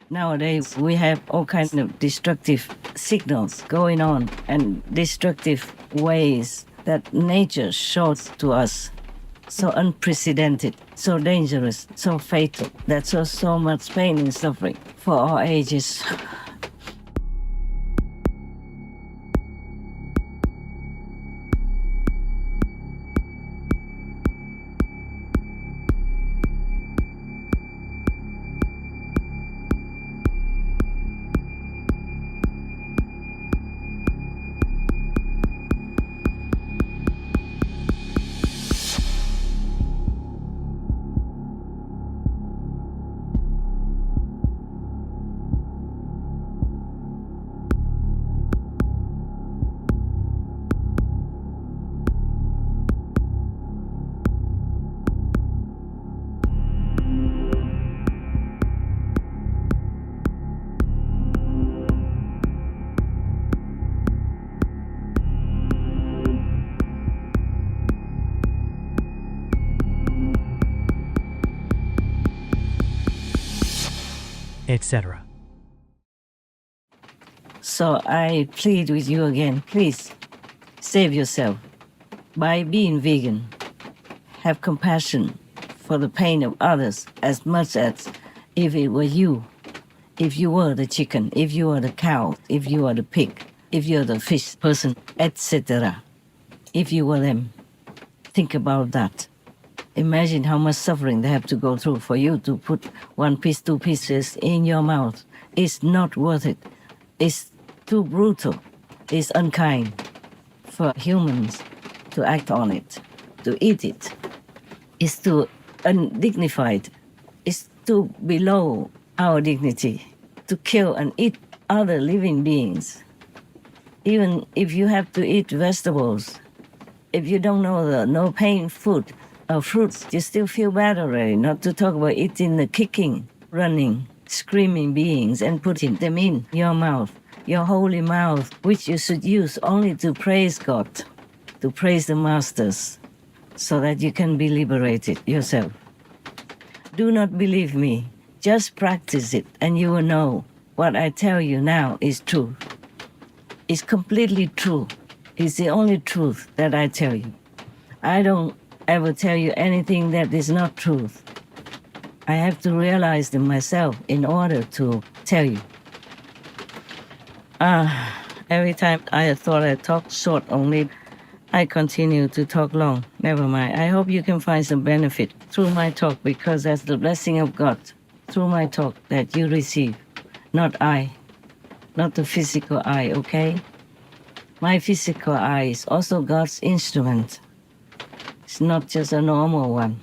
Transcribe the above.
Nowadays, we have all kinds of destructive signals going on and destructive ways that nature shows to us. So unprecedented, so dangerous, so fatal, that so much pain and suffering for all ages. etc. So I plead with you again, please save yourself by being vegan. Have compassion for the pain of others as much as if it were you, if you were the chicken, if you were the cow, if you were the pig, if you're the fish person, etc. If you were them, think about that. Imagine how much suffering they have to go through for you to put one piece, two pieces in your mouth. It's not worth it. It's too brutal. It's unkind for humans to act on it, to eat it. It's too undignified. It's too below our dignity to kill and eat other living beings. Even if you have to eat vegetables, if you don't know the no pain food, fruits, you still feel bad already, not to talk about eating the kicking, running, screaming beings and putting them in your mouth, your holy mouth, which you should use only to praise God, to praise the masters, so that you can be liberated yourself. Do not believe me, just practice it and you will know what I tell you now is true. It's completely true. It's the only truth that I tell you. I don't ever tell you anything that is not truth. I have to realize them myself in order to tell you. Every time I thought I talked short only, I continue to talk long. Never mind. I hope you can find some benefit through my talk, because that's the blessing of God through my talk that you receive, not I, not the physical eye, okay? My physical eye is also God's instrument. It's not just a normal one.